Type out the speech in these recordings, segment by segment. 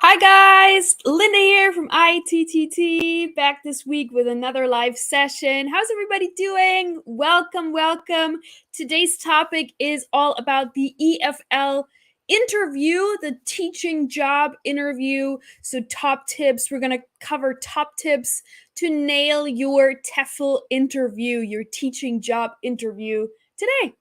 Hi guys, Linda here from ITTT, back this week with another live session. How's everybody doing? Welcome. Today's topic is all about the EFL interview, the teaching job interview. So top tips, we're going to cover top tips to nail your TEFL interview, your teaching job interview today.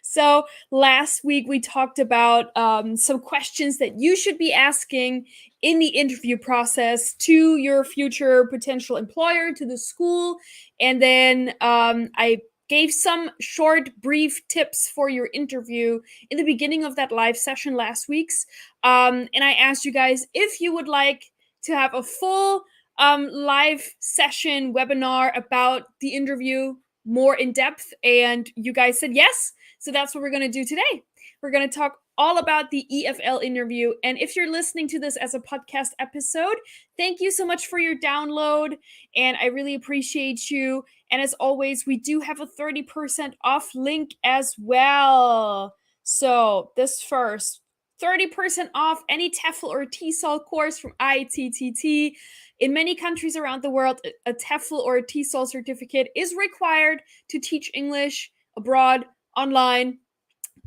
So last week we talked about some questions that you should be asking in the interview process to your future potential employer, to the school. And then I gave some short, brief tips for your interview in the beginning of that live session last week's. And I asked you guys if you would like to have a full live session webinar about the interview more in depth, and you guys said yes. So that's what we're going to do today. We're going to talk all about the EFL interview. And if you're listening to this as a podcast episode, thank you so much for your download. And I really appreciate you. And as always, we do have a 30% off link as well. So this first, 30% off any TEFL or TESOL course from ITTT. In many countries around the world, a TEFL or a TESOL certificate is required to teach English abroad online.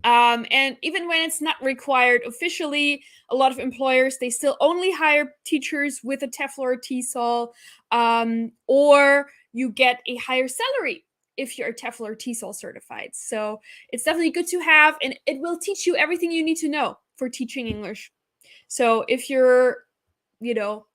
And even when it's not required officially, a lot of employers, they still only hire teachers with a TEFL or a TESOL, or you get a higher salary if you're TEFL or TESOL certified. So it's definitely good to have, and it will teach you everything you need to know for teaching English. So if you're,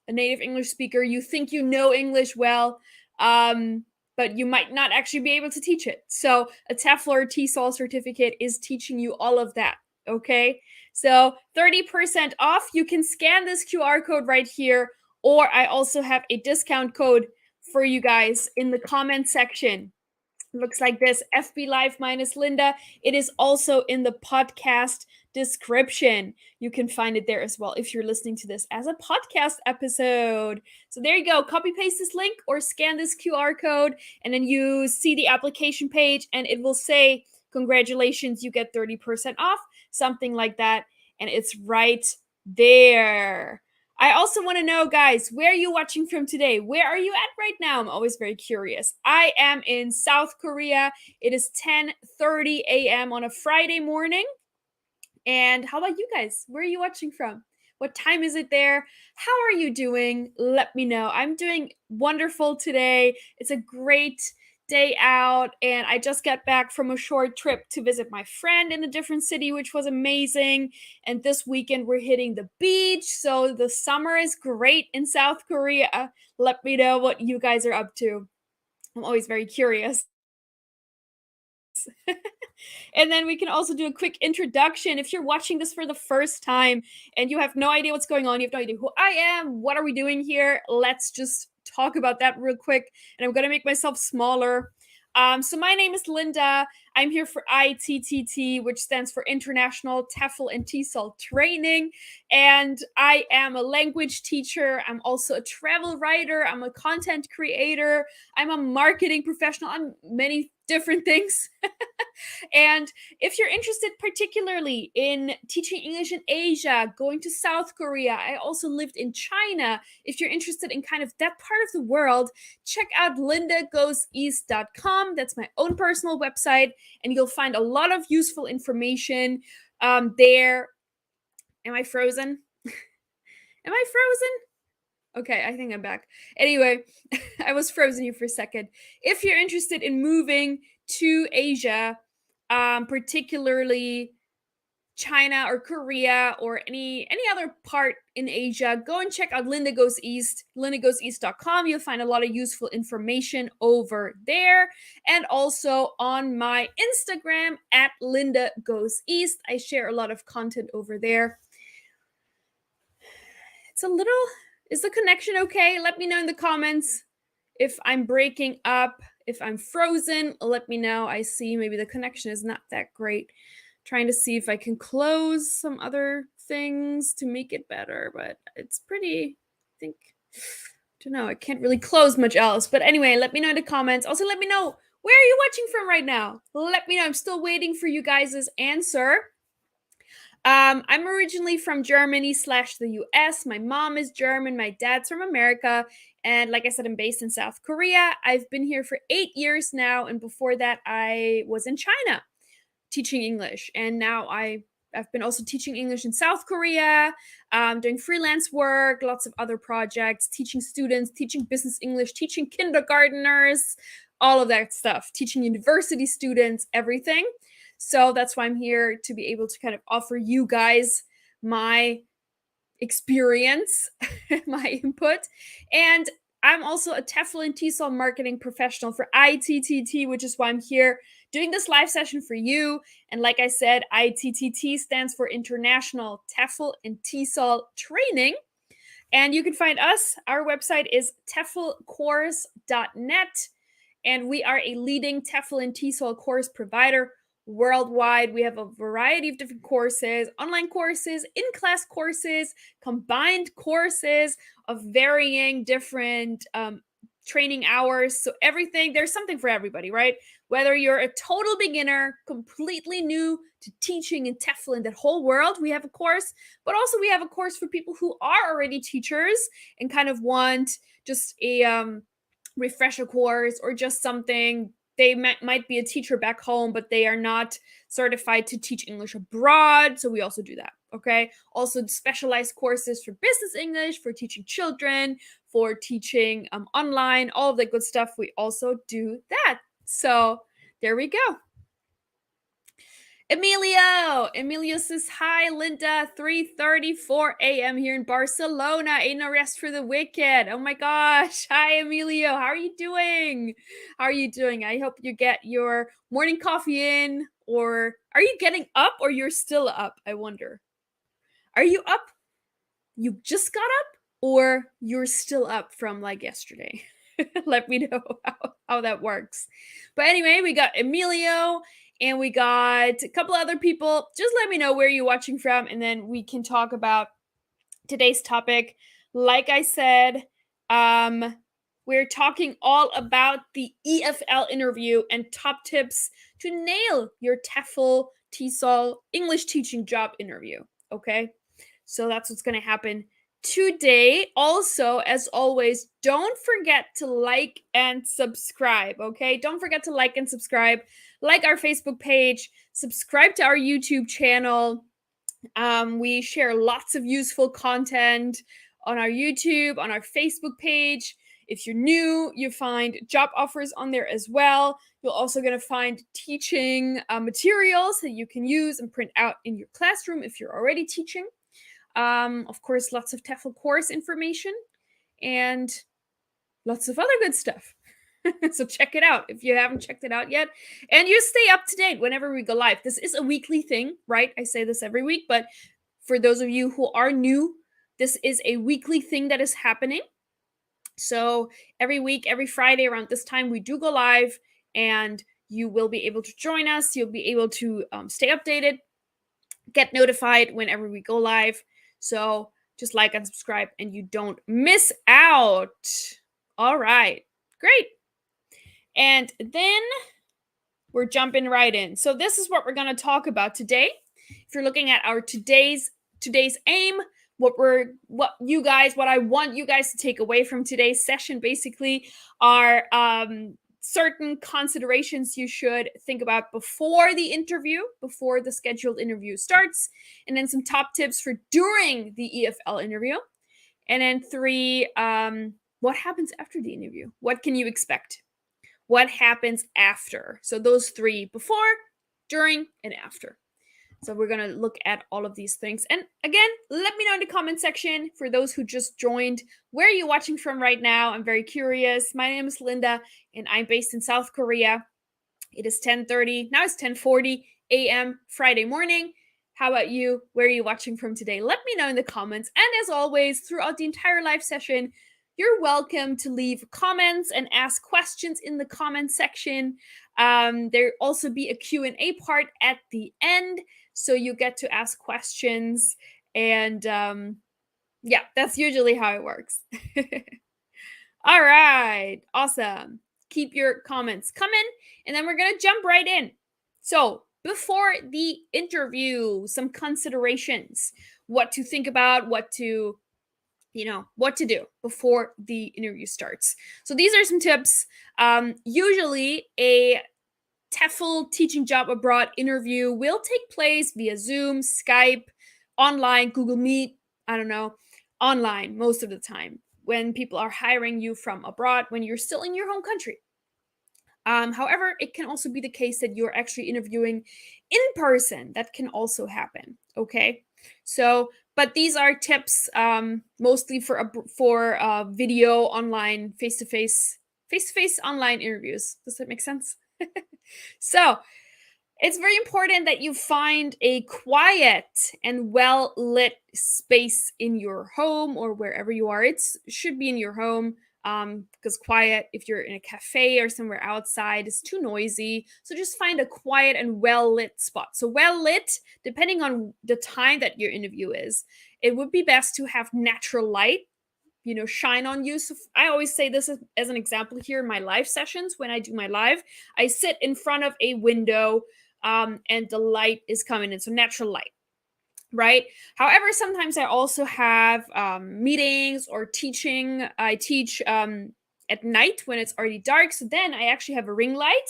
a native English speaker, you think you know English well, but you might not actually be able to teach it. So a TEFL or TESOL certificate is teaching you all of that, okay? So 30% off. You can scan this QR code right here, or I also have a discount code for you guys in the comment section. It looks like this, FB Live minus Linda. It is also in the podcast description. You can find it there as well if you're listening to this as a podcast episode. So there you go. Copy paste this link or scan this QR code, and then you see the application page and it will say, congratulations, you get 30% off, something like that. And it's right there. I also want to know, guys, where are you watching from today? Where are you at right now? I'm always very curious. I am in South Korea. It is 10:30 a.m. on a Friday morning. And how about you guys? Where are you watching from? What time is it there? How are you doing? Let me know. I'm doing wonderful today. It's a great day out, and I just got back from a short trip to visit my friend in a different city, which was amazing. And this weekend we're hitting the beach, so the summer is great in South Korea. Let me know what you guys are up to. I'm always very curious. And then we can also do a quick introduction. If you're watching this for the first time and you have no idea what's going on, you have no idea who I am, what are we doing here, let's just talk about that real quick. And I'm going to make myself smaller. So my name is Linda. I'm here for ITTT, which stands for International TEFL and TESOL Training. And I am a language teacher. I'm also a travel writer. I'm a content creator. I'm a marketing professional. I'm many different things. And if you're interested particularly in teaching English in Asia, going to South Korea, I also lived in China. If you're interested in kind of that part of the world, check out lindagoeseast.com. That's my own personal website, and you'll find a lot of useful information there. Am I frozen? Am I frozen? Okay, I think I'm back. Anyway, I was frozen here for a second. If you're interested in moving to Asia, particularly China or Korea or any other part in Asia, go and check out Linda Goes East, lindagoeseast.com. You'll find a lot of useful information over there. And also on my Instagram at Linda Goes East. I share a lot of content over there. Is the connection okay? Let me know in the comments if I'm breaking up, if I'm frozen. Let me know. I see maybe the connection is not that great. Trying to see if I can close some other things to make it better, but it's pretty, I don't know, I can't really close much else. But anyway, let me know in the comments. Also, let me know, where are you watching from right now? Let me know. I'm still waiting for you guys' answer. I'm originally from Germany / the US. My mom is German. My dad's from America. And like I said, I'm based in South Korea. I've been here for 8 years now. And before that, I was in China teaching English. And now I've been also teaching English in South Korea, doing freelance work, lots of other projects, teaching students, teaching business English, teaching kindergarteners, all of that stuff, teaching university students, everything. So that's why I'm here, to be able to kind of offer you guys my experience, my input. And I'm also a TEFL and TESOL marketing professional for ITTT, which is why I'm here doing this live session for you. And like I said, ITTT stands for International TEFL and TESOL Training. And you can find us. Our website is teflcourse.net. And we are a leading TEFL and TESOL course provider worldwide. We have a variety of different courses, online courses, in-class courses, combined courses of varying different training hours. So everything, there's something for everybody, right? Whether you're a total beginner, completely new to teaching in TEFL in that whole world, we have a course. But also we have a course for people who are already teachers and kind of want just a refresher course, or just something. They might be a teacher back home, but they are not certified to teach English abroad. So we also do that. Okay. Also specialized courses for business English, for teaching children, for teaching online, all of the good stuff. We also do that. So there we go. Emilio says, hi, Linda, 3:34 a.m. here in Barcelona. Ain't no rest for the wicked. Oh my gosh. Hi, Emilio. How are you doing? How are you doing? I hope you get your morning coffee in. Or are you getting up, or you're still up? I wonder. Are you up? You just got up, or you're still up from like yesterday? Let me know how that works. But anyway, we got Emilio and we got a couple other people. Just let me know where you're watching from, and then we can talk about today's topic. Like I said, we're talking all about the EFL interview and top tips to nail your TEFL, TESOL English teaching job interview. Okay, so that's what's going to happen today. Also, as always, don't forget to like and subscribe. Okay, don't forget to like and subscribe. Like our Facebook page, subscribe to our YouTube channel. We share lots of useful content on our YouTube, on our Facebook page. If you're new, you find job offers on there as well. You're also going to find teaching materials that you can use and print out in your classroom if you're already teaching. Of course, lots of TEFL course information and lots of other good stuff. So check it out if you haven't checked it out yet. And you stay up to date whenever we go live. This is a weekly thing, right? I say this every week, but for those of you who are new, this is a weekly thing that is happening. So every week, every Friday around this time, we do go live, and you will be able to join us. You'll be able to stay updated, get notified whenever we go live. So just like and subscribe, and you don't miss out. All right, great. And then we're jumping right in. So this is what we're going to talk about today. If you're looking at our today's aim, what I want you guys to take away from today's session basically are certain considerations you should think about before the interview, before the scheduled interview starts, and then some top tips for during the EFL interview. And then 3, what happens after the interview? What can you expect? What happens after? So those 3: before, during, and after. So we're going to look at all of these things. And again, let me know in the comment section, for those who just joined, where are you watching from right now? I'm very curious. My name is Linda, and I'm based in South Korea. It is 10:30. Now it's 10:40 a.m. Friday morning. How about you? Where are you watching from today? Let me know in the comments. And as always, throughout the entire live session, you're welcome to leave comments and ask questions in the comment section. There'll also be a Q&A part at the end, so you get to ask questions. And yeah, that's usually how it works. All right, awesome. Keep your comments coming, and then we're going to jump right in. So before the interview, some considerations, what to think about, what to do before the interview starts. So these are some tips. Usually a TEFL teaching job abroad interview will take place via Zoom, Skype, online, Google Meet, I don't know, online most of the time when people are hiring you from abroad when you're still in your home country. However, it can also be the case that you're actually interviewing in person. That can also happen. Okay, so but these are tips mostly for video online face-to-face online interviews. Does that make sense? So it's very important that you find a quiet and well lit space in your home or wherever you are. It should be in your home because quiet, if you're in a cafe or somewhere outside, is too noisy. So just find a quiet and well lit spot. So, well lit, depending on the time that your interview is, it would be best to have natural light shine on you. So I always say this as an example here in my live sessions. When I do my live, I sit in front of a window and the light is coming in. So natural light, right? However, sometimes I also have meetings or teaching. I teach at night when it's already dark. So then I actually have a ring light.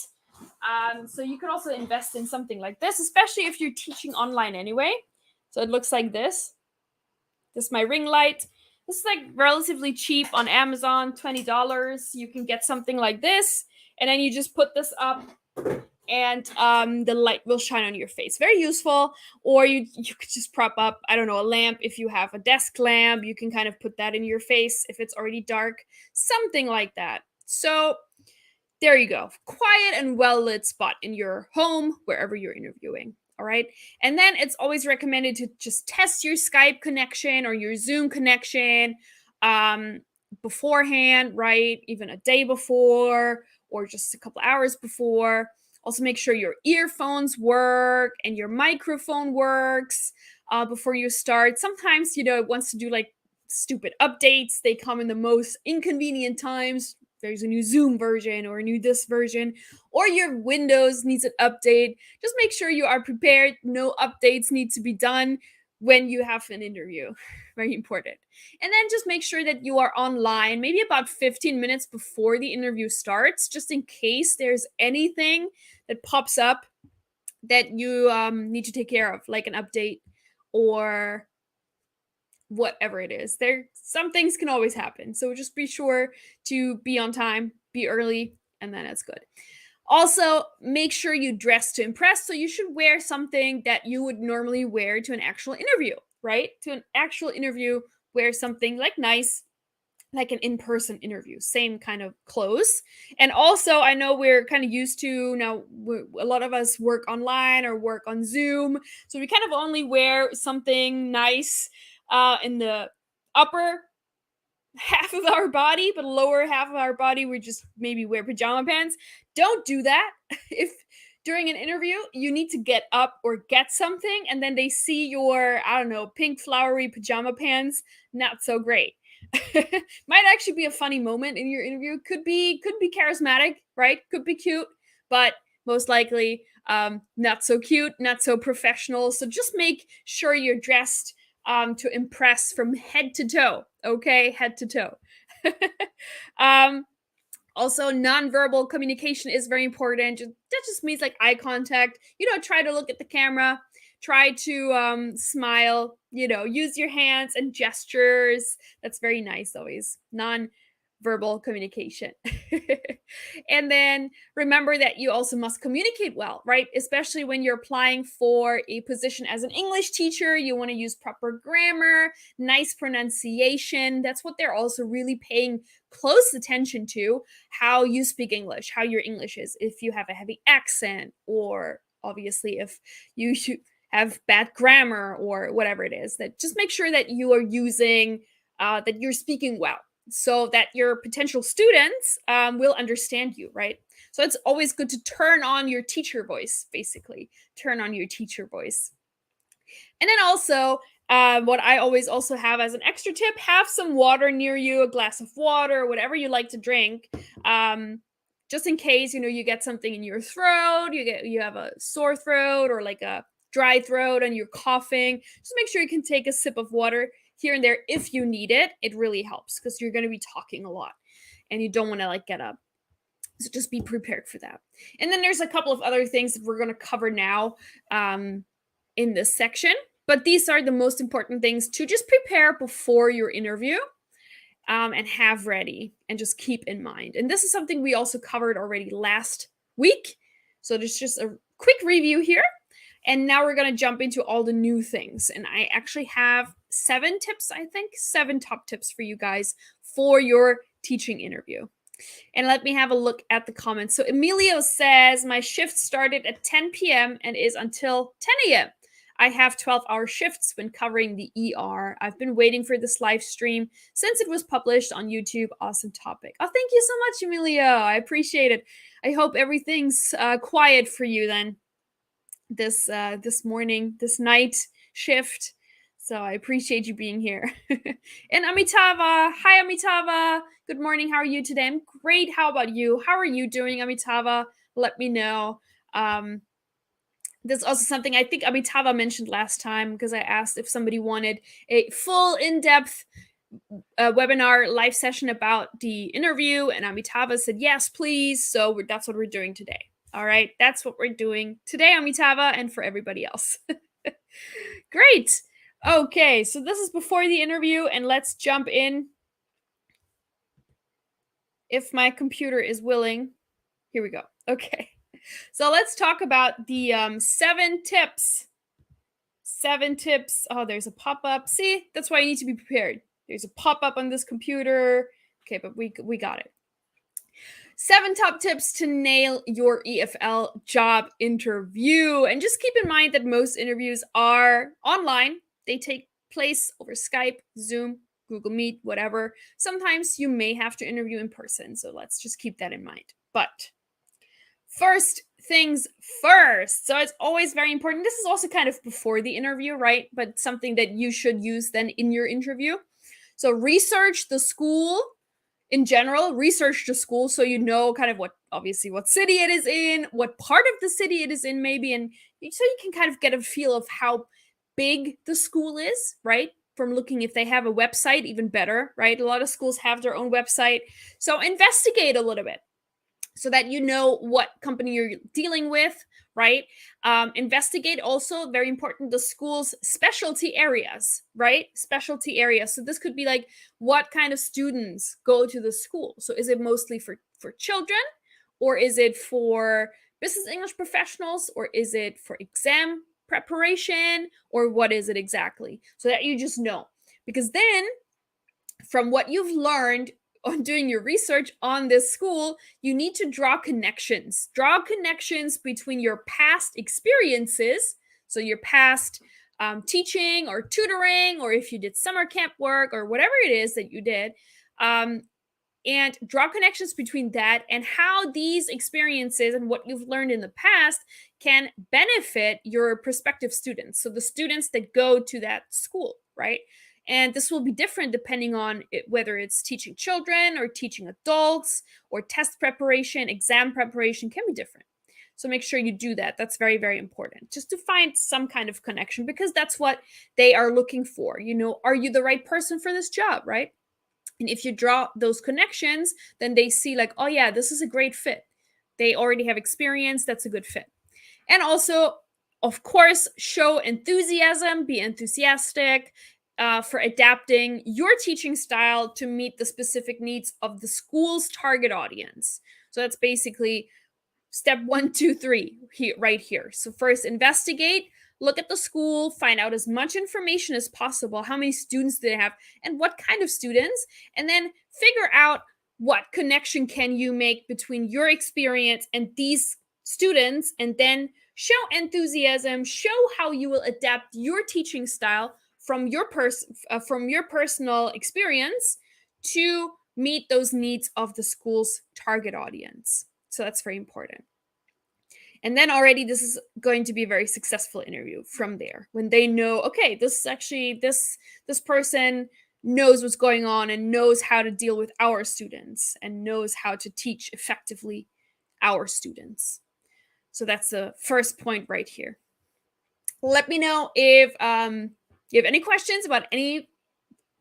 So you could also invest in something like this, especially if you're teaching online anyway. So it looks like this. This is my ring light. This is like relatively cheap on Amazon, $20. You can get something like this, and then you just put this up, and the light will shine on your face. Very useful. Or you could just prop up, I don't know, a lamp. If you have a desk lamp, you can kind of put that in your face if it's already dark. Something like that. So there you go. Quiet and well lit spot in your home, wherever you're interviewing. All right. And then it's always recommended to just test your Skype connection or your Zoom connection beforehand, right? Even a day before or just a couple hours before. Also, make sure your earphones work and your microphone works before you start. Sometimes, it wants to do like stupid updates. They come in the most inconvenient times. There's a new Zoom version or a new this version, or your Windows needs an update. Just make sure you are prepared. No updates need to be done when you have an interview. Very important. And then just make sure that you are online, maybe about 15 minutes before the interview starts, just in case there's anything that pops up that you need to take care of, like an update or whatever it is. Some things can always happen. So just be sure to be on time, be early, and then it's good. Also, make sure you dress to impress. So you should wear something that you would normally wear to an actual interview, right? To an actual interview, wear something like nice, like an in-person interview, same kind of clothes. And also, I know we're kind of used to now, a lot of us work online or work on Zoom, so we kind of only wear something nice in the upper half of our body, but lower half of our body we just maybe wear pajama pants. Don't do that. If during an interview you need to get up or get something and then they see your, I don't know, pink flowery pajama pants, not so great. Might actually be a funny moment in your interview. Could be charismatic, right? Could be cute, but most likely not so cute, not so professional. So just make sure you're dressed to impress from head to toe. Okay, head to toe. Also, nonverbal communication is very important. That just means like eye contact. Try to look at the camera. Try to smile. Use your hands and gestures. That's very nice always. Non-verbal communication. And then remember that you also must communicate well, right? Especially when you're applying for a position as an English teacher, you want to use proper grammar, nice pronunciation. That's what they're also really paying close attention to, how you speak English, how your English is, if you have a heavy accent, or obviously if you have bad grammar or whatever it is. That just make sure that you are using, that you're speaking well, so that your potential students will understand you, right? So it's always good to turn on your teacher voice, basically. Turn on your teacher voice. And then also, what I always also have as an extra tip, have some water near you, a glass of water, whatever you like to drink. just in case, you get something in your throat, you have a sore throat or like a dry throat and you're coughing, just make sure you can take a sip of water here and there if you need it. It really helps because you're going to be talking a lot and you don't want to like get up. So just be prepared for that. And then there's a couple of other things that we're going to cover now in this section. But these are the most important things to just prepare before your interview and have ready and just keep in mind. And this is something we also covered already last week. So there's just a quick review here. And now we're going to jump into all the new things. And I actually have 7 tips, I think, 7 top tips for you guys for your teaching interview. And let me have a look at the comments. So Emilio says, my shift started at 10 p.m. and is until 10 a.m. I have 12-hour shifts when covering the ER. I've been waiting for this live stream since it was published on YouTube. Awesome topic. Oh, thank you so much, Emilio. I appreciate it. I hope everything's quiet for you then this morning, this night shift. So I appreciate you being here. And Amitava, hi Amitava. Good morning. How are you today? I'm great. How about you? How are you doing, Amitava? Let me know. That's also something I think Amitava mentioned last time because I asked if somebody wanted a full in-depth webinar live session about the interview, and Amitava said yes, please. So that's what we're doing today. All right, that's what we're doing today, Amitava, and for everybody else. Great. Okay, so this is before the interview, and let's jump in. If my computer is willing. Here we go. Okay. So let's talk about the 7 tips. 7 tips. Oh, there's a pop-up. See, that's why you need to be prepared. There's a pop-up on this computer. Okay, but we got it. 7 top tips to nail your EFL job interview. And just keep in mind that most interviews are online. They take place over Skype, Zoom, Google Meet, whatever. Sometimes you may have to interview in person. So let's just keep that in mind. But first things first. So it's always very important. This is also kind of before the interview, right? But something that you should use then in your interview. So research the school in general, research the school so you know kind of what city it is in, what part of the city it is in maybe, and so you can kind of get a feel of how big the school is, right? From looking if they have a website, even better, right? A lot of schools have their own website. So investigate a little bit so that you know what company you're dealing with, right? Investigate also, very important, the school's specialty areas, right? Specialty areas. So this could be like, what kind of students go to the school? So is it mostly for children, or is it for business English professionals, or is it for exam preparation, or what is it exactly? So that you just know. Because then, from what you've learned on doing your research on this school, you need to draw connections. Draw connections between your past experiences, so your past teaching or tutoring, or if you did summer camp work or whatever it is that you did, and draw connections between that and how these experiences and what you've learned in the past can benefit your prospective students. So the students that go to that school, right? And this will be different depending on whether it's teaching children or teaching adults, or test preparation, exam preparation can be different. So make sure you do that. That's very, very important. Just to find some kind of connection, because that's what they are looking for. Are you the right person for this job, right? And if you draw those connections, then they see like, oh yeah, this is a great fit. They already have experience. That's a good fit. And also, of course, show enthusiasm, be enthusiastic, for adapting your teaching style to meet the specific needs of the school's target audience. So that's basically step 1, 2, 3 here, right here. So first, investigate, look at the school, find out as much information as possible. How many students do they have and what kind of students? And then figure out what connection can you make between your experience and these students, and then show enthusiasm, show how you will adapt your teaching style from your personal experience to meet those needs of the school's target audience. So that's very important. And then already this is going to be a very successful interview from there, when they know, okay, this person knows what's going on and knows how to deal with our students and knows how to teach effectively our students. So that's the first point right here. Let me know if you have any questions about any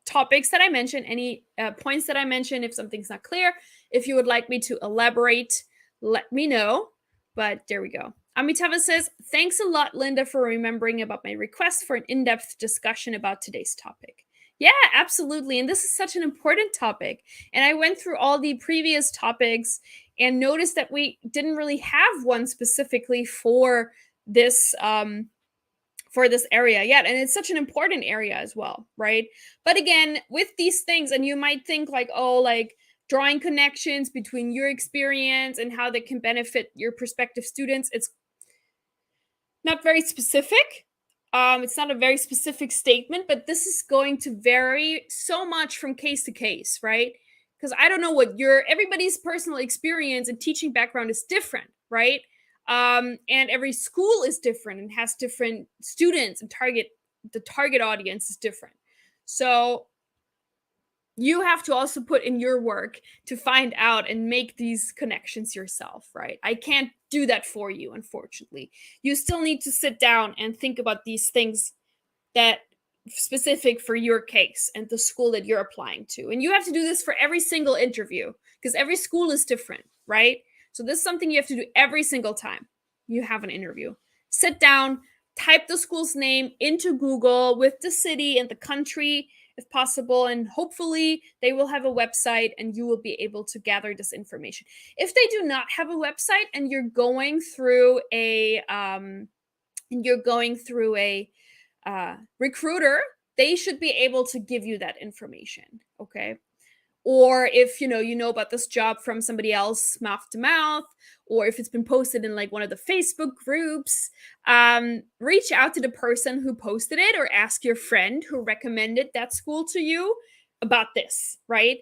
topics that I mentioned, any points that I mentioned. If something's not clear, if you would like me to elaborate, let me know. But there we go. Amitava says, thanks a lot, Linda, for remembering about my request for an in-depth discussion about today's topic. Yeah, absolutely. And this is such an important topic. And I went through all the previous topics and noticed that we didn't really have one specifically for this area yet. And it's such an important area as well, right? But again, with these things, and you might think like, oh, like drawing connections between your experience and how they can benefit your prospective students, it's not very specific. It's not a very specific statement, but this is going to vary so much from case to case, right? Because I don't know what everybody's personal experience and teaching background is different, right? And every school is different and has different students, and the target audience is different. So you have to also put in your work to find out and make these connections yourself, right? I can't do that for you, unfortunately. You still need to sit down and think about these things that specific for your case and the school that you're applying to. And you have to do this for every single interview because every school is different, right? So this is something you have to do every single time you have an interview. Sit down, type the school's name into Google with the city and the country if possible, and hopefully they will have a website and you will be able to gather this information. If they do not have a website and you're going through a recruiter, they should be able to give you that information, okay? Or if you know about this job from somebody else, mouth to mouth, or if it's been posted in like one of the Facebook groups, reach out to the person who posted it or ask your friend who recommended that school to you about this, right?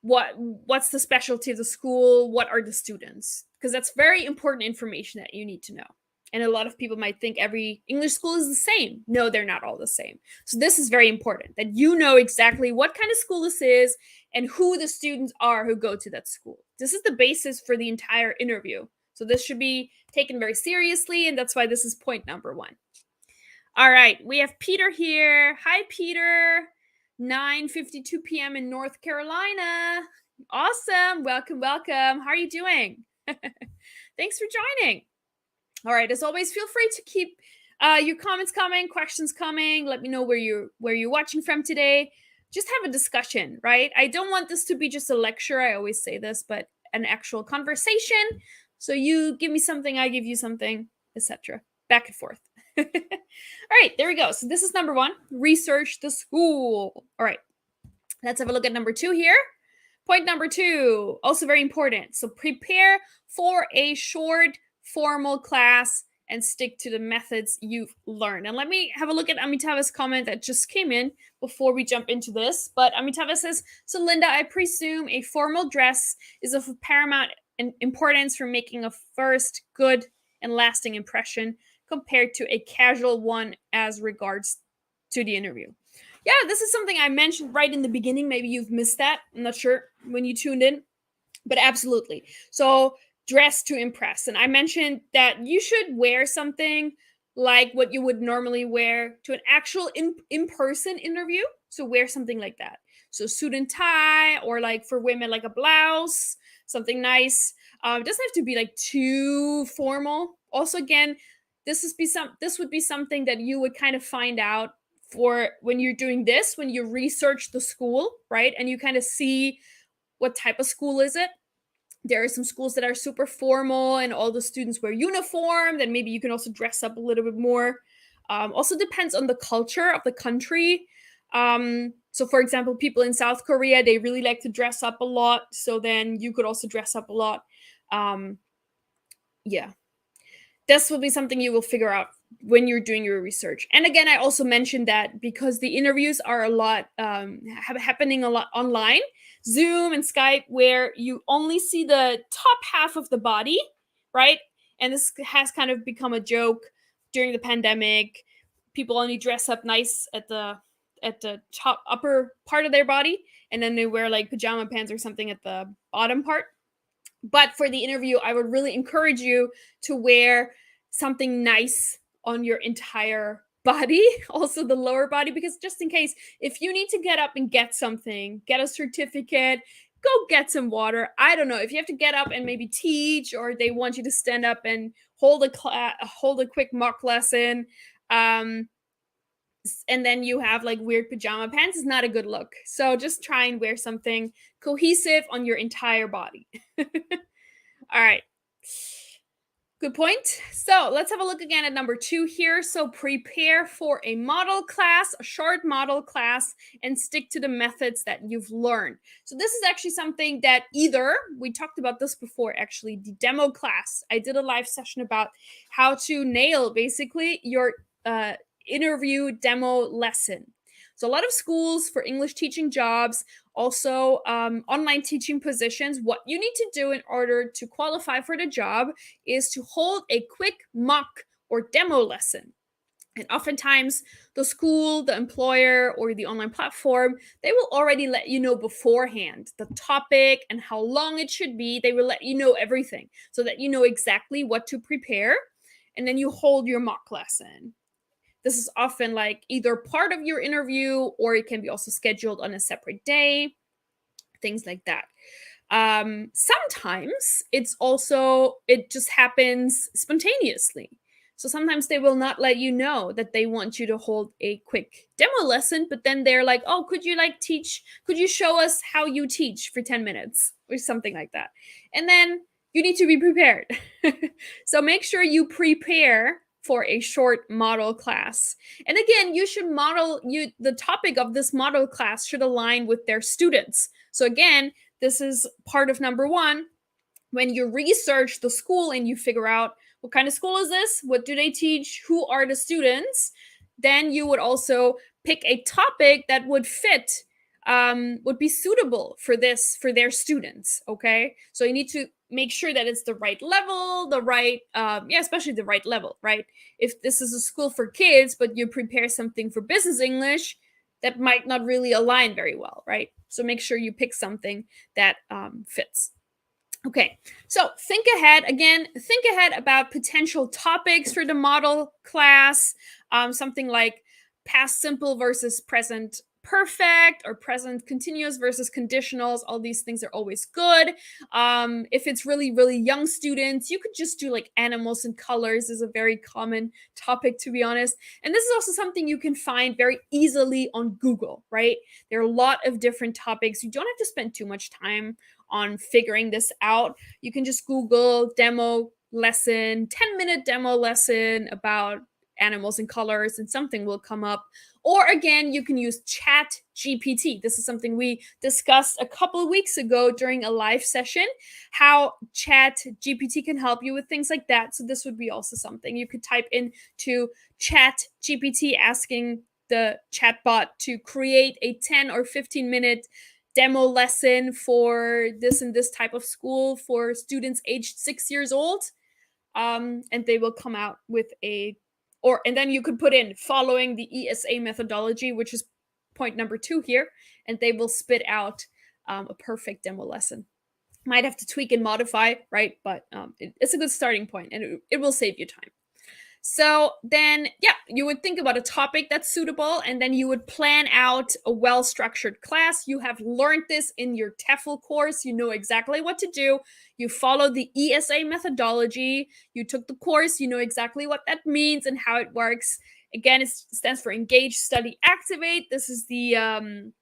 What's the specialty of the school? What are the students? Because that's very important information that you need to know. And a lot of people might think every English school is the same. No, they're not all the same. So this is very important that you know exactly what kind of school this is and who the students are who go to that school. This is the basis for the entire interview. So this should be taken very seriously, and that's why this is point number 1. All right, we have Peter here. Hi, Peter. 9:52 p.m. in North Carolina. Awesome. Welcome. How are you doing? Thanks for joining. All right, as always, feel free to keep your comments coming, questions coming. Let me know where you're watching from today. Just have a discussion, right? I don't want this to be just a lecture. I always say this, but an actual conversation. So you give me something, I give you something, etc. Back and forth. All right, there we go. So this is number 1, research the school. All right, let's have a look at number 2 here. Point number 2, also very important. So prepare for a short formal class and stick to the methods you've learned. And let me have a look at Amitava's comment that just came in before we jump into this. But Amitava says, so Linda, I presume a formal dress is of paramount importance for making a first good and lasting impression compared to a casual one as regards to the interview. Yeah, this is something I mentioned right in the beginning. Maybe you've missed that. I'm not sure when you tuned in, but absolutely. So dress to impress. And I mentioned that you should wear something like what you would normally wear to an actual in-person interview. So wear something like that. So suit and tie, or like for women, like a blouse, something nice. It doesn't have to be like too formal. Also, again, this would be something that you would kind of find out for when you're doing this, when you research the school, right? And you kind of see what type of school is it. There are some schools that are super formal and all the students wear uniform. Then maybe you can also dress up a little bit more. Also depends on the culture of the country. So for example, people in South Korea, they really like to dress up a lot. So then you could also dress up a lot. Yeah. This will be something you will figure out when you're doing your research. And again, I also mentioned that because the interviews are a lot happening a lot online, Zoom and Skype, where you only see the top half of the body, right? And this has kind of become a joke during the pandemic. People only dress up nice at the top upper part of their body, and then they wear like pajama pants or something at the bottom part. But for the interview, I would really encourage you to wear something nice on your entire body, also the lower body, because just in case, if you need to get up and get something, get a certificate, go get some water. I don't know if you have to get up and maybe teach, or they want you to stand up and hold a quick mock lesson. And then you have like weird pajama pants, is not a good look. So just try and wear something cohesive on your entire body. All right. Good point. So let's have a look again at number 2 here. So prepare for a model class, a short model class, and stick to the methods that you've learned. So this is actually something that either, we talked about this before actually, the demo class. I did a live session about how to nail basically your interview demo lesson. So a lot of schools for English teaching jobs, also online teaching positions, what you need to do in order to qualify for the job is to hold a quick mock or demo lesson. And oftentimes the school, the employer, or the online platform, they will already let you know beforehand the topic and how long it should be. They will let you know everything so that you know exactly what to prepare. And then you hold your mock lesson. This is often like either part of your interview, or it can be also scheduled on a separate day, things like that. Sometimes it just happens spontaneously. So sometimes they will not let you know that they want you to hold a quick demo lesson, but then they're like, oh, could you show us how you teach for 10 minutes or something like that? And then you need to be prepared. So make sure you prepare for a short model class. And again, the topic of this model class should align with their students. So again, this is part of number 1. When you research the school and you figure out what kind of school is this, what do they teach, who are the students, then you would also pick a topic that would fit, would be suitable for their students. Okay, so you need to make sure that it's the right level, especially the right level, right? If this is a school for kids, but you prepare something for business English, that might not really align very well, right? So make sure you pick something that fits. Okay, so think ahead about potential topics for the model class, something like past simple versus present perfect, or present continuous versus conditionals. All these things are always good. If it's really, really young students, you could just do like animals and colors is a very common topic, to be honest. And this is also something you can find very easily on Google, right? There are a lot of different topics. You don't have to spend too much time on figuring this out. You can just Google demo lesson, 10-minute demo lesson about animals and colors, and something will come up. Or again, you can use Chat GPT. This is something we discussed a couple of weeks ago during a live session, how Chat GPT can help you with things like that. So this would be also something you could type into Chat GPT, asking the chatbot to create a 10 or 15-minute demo lesson for this and this type of school for students aged 6 years old. And they will come out with and then you could put in following the ESA methodology, which is point number 2 here, and they will spit out a perfect demo lesson. Might have to tweak and modify, right? But it's a good starting point, and it will save you time. So then, you would think about a topic that's suitable, and then you would plan out a well-structured class. You have learned this in your TEFL course. You know exactly what to do. You follow the ESA methodology. You took the course. You know exactly what that means and how it works. Again, it stands for Engage, Study, Activate. This is the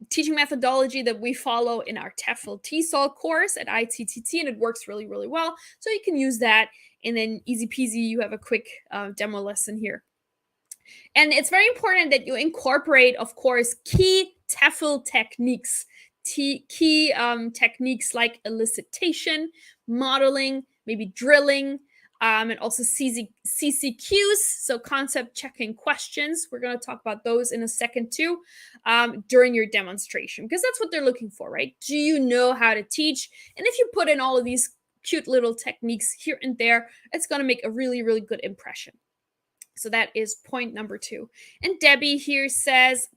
teaching methodology that we follow in our TEFL TESOL course at ITTT, and it works really, really well. So you can use that, and then easy peasy, you have a quick demo lesson here. And it's very important that you incorporate, of course, key TEFL techniques, key techniques like elicitation, modeling, maybe drilling, and also CCQs, so concept checking questions. We're going to talk about those in a second too, during your demonstration, because that's what they're looking for, right? Do you know how to teach? And if you put in all of these cute little techniques here and there, it's going to make a really, really good impression. So that is point number 2. And Debbie here says,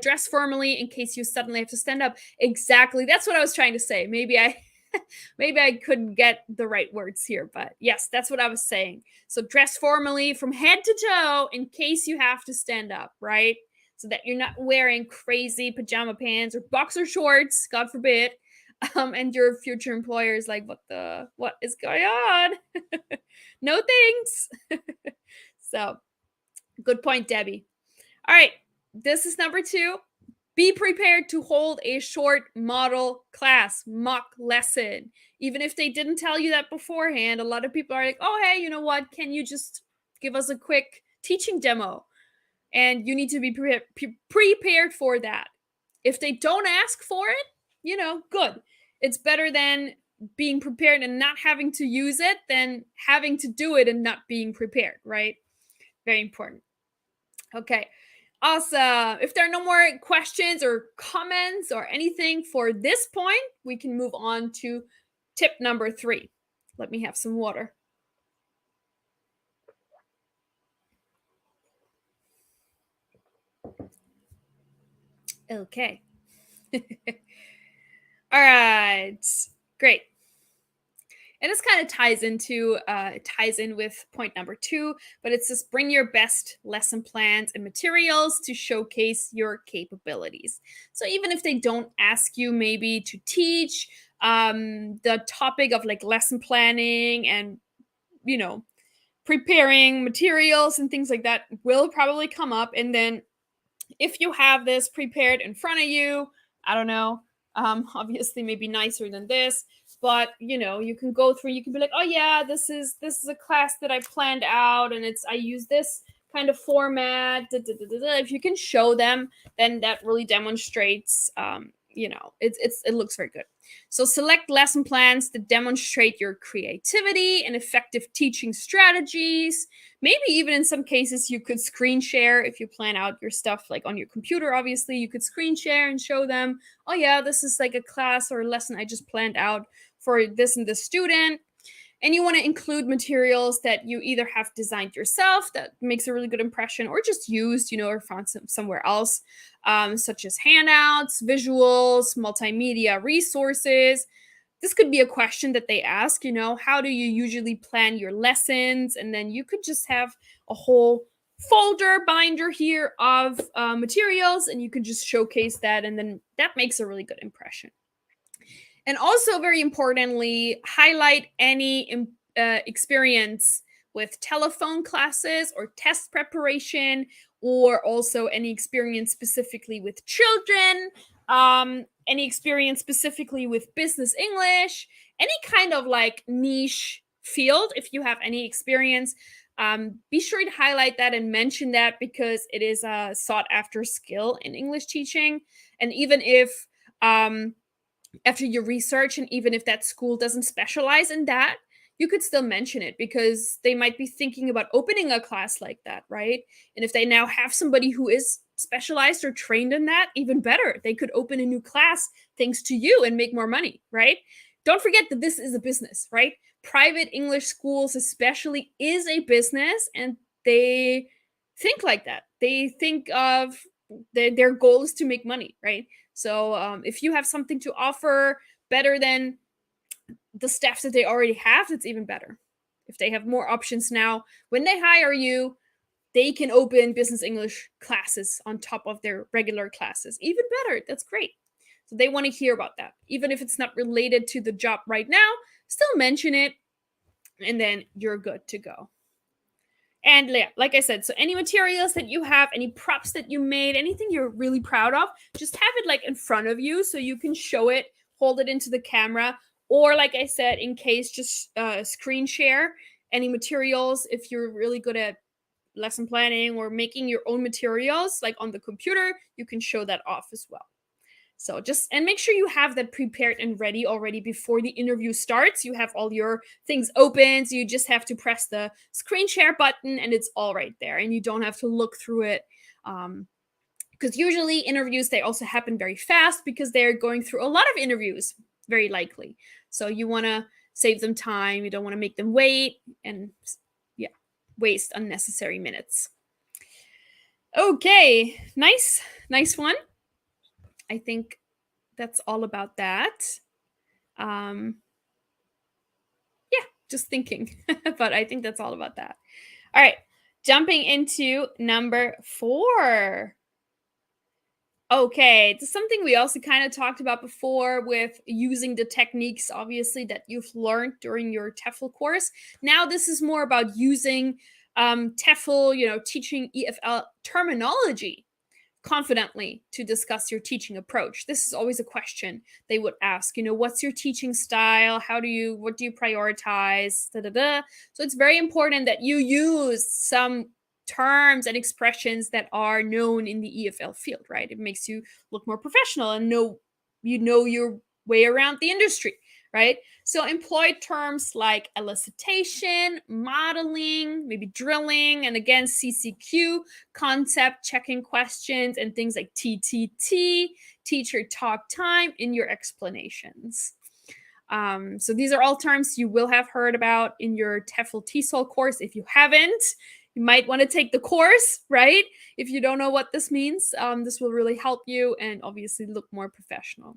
dress formally in case you suddenly have to stand up. Exactly. That's what I was trying to say. Maybe I couldn't get the right words here, but yes, that's what I was saying. So dress formally from head to toe in case you have to stand up, right? So that you're not wearing crazy pajama pants or boxer shorts, God forbid. And your future employer is like, what is going on? No thanks. So, good point, Debbie. All right, this is number 2. Be prepared to hold a short model class, mock lesson. Even if they didn't tell you that beforehand, a lot of people are like, oh, hey, you know what? Can you just give us a quick teaching demo? And you need to be prepared for that. If they don't ask for it, good. It's better than being prepared and not having to use it than having to do it and not being prepared, right? Very important. Okay. Awesome. If there are no more questions or comments or anything for this point, we can move on to tip number 3. Let me have some water. Okay. All right. Great. And this kind of ties in with point number 2, but it's just bring your best lesson plans and materials to showcase your capabilities. So even if they don't ask you maybe to teach the topic of like lesson planning and preparing materials and things like that will probably come up. And then if you have this prepared in front of you, I don't know, obviously maybe nicer than this, but you can go through, you can be like, oh yeah, this is a class that I planned out and I use this kind of format. If you can show them, then that really demonstrates it looks very good. So select lesson plans that demonstrate your creativity and effective teaching strategies. Maybe even in some cases you could screen share if you plan out your stuff like on your computer. Obviously you could screen share and show them, oh yeah, this is like a class or a lesson I just planned out for this and this student. And you want to include materials that you either have designed yourself that makes a really good impression or just used, or found somewhere else, such as handouts, visuals, multimedia resources. This could be a question that they ask, how do you usually plan your lessons? And then you could just have a whole folder binder here of materials and you could just showcase that. And then that makes a really good impression. And also, very importantly, highlight any experience with telephone classes or test preparation, or also any experience specifically with children, any experience specifically with business English, any kind of like niche field. If you have any experience, be sure to highlight that and mention that because it is a sought after skill in English teaching. And even if after your research, and even if that school doesn't specialize in that, you could still mention it because they might be thinking about opening a class like that, right? And if they now have somebody who is specialized or trained in that, even better. They could open a new class thanks to you and make more money, right? Don't forget that this is a business, right? Private English schools especially is a business, and they think like that. They think of their goal is to make money, right? So if you have something to offer better than the staff that they already have, that's even better. If they have more options now, when they hire you, they can open business English classes on top of their regular classes. Even better. That's great. So they want to hear about that. Even if it's not related to the job right now, still mention it, and then you're good to go. And yeah, like I said, so any materials that you have, any props that you made, anything you're really proud of, just have it like in front of you so you can show it, hold it into the camera, or like I said, in case, just screen share any materials. If you're really good at lesson planning or making your own materials like on the computer, you can show that off as well. So and make sure you have that prepared and ready already before the interview starts. You have all your things open, so you just have to press the screen share button and it's all right there, and you don't have to look through it. Because usually interviews, they also happen very fast because they're going through a lot of interviews, very likely. So you want to save them time. You don't want to make them wait. And yeah. waste unnecessary minutes. Okay, nice one. I think that's all about that. Yeah, just thinking, but I think that's all about that. All right, jumping into number 4. Okay, it's something we also kind of talked about before with using the techniques, obviously, that you've learned during your TEFL course. Now this is more about using TEFL, teaching EFL terminology confidently to discuss your teaching approach. This is always a question they would ask. What's your teaching style? What do you prioritize? Da, da, da. So it's very important that you use some terms and expressions that are known in the EFL field, right? It makes you look more professional and know your way around the industry, right? So employ terms like elicitation, modeling, maybe drilling, and again, CCQ, concept checking questions, and things like TTT, teacher talk time, in your explanations. So these are all terms you will have heard about in your TEFL TESOL course. If you haven't, you might want to take the course, right? If you don't know what this means, this will really help you and obviously look more professional.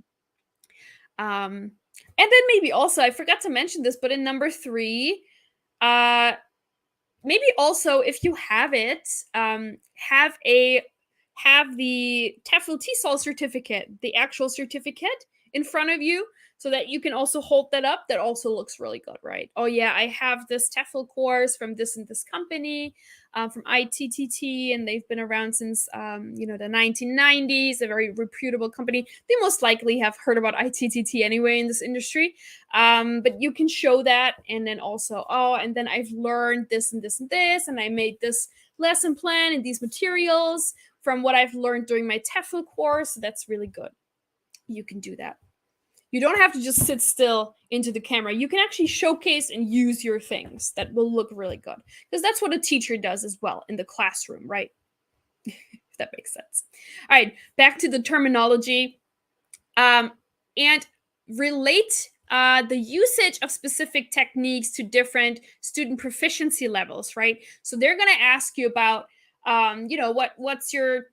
And then maybe also, I forgot to mention this, but in number 3, maybe also, if you have it, have the TEFL TESOL certificate, the actual certificate in front of you, so that you can also hold that up. That also looks really good, right? Oh yeah, I have this TEFL course from this and this company, from ITTT, and they've been around since the 1990s, a very reputable company. They most likely have heard about ITTT anyway in this industry, but you can show that, and then also, and then I've learned this and this and this, and I made this lesson plan and these materials from what I've learned during my TEFL course. So that's really good. You can do that. You don't have to just sit still into the camera. You can actually showcase and use your things. That will look really good, because that's what a teacher does as well in the classroom, right? If that makes sense. All right, back to the terminology, and relate the usage of specific techniques to different student proficiency levels, right? So they're going to ask you about, what's your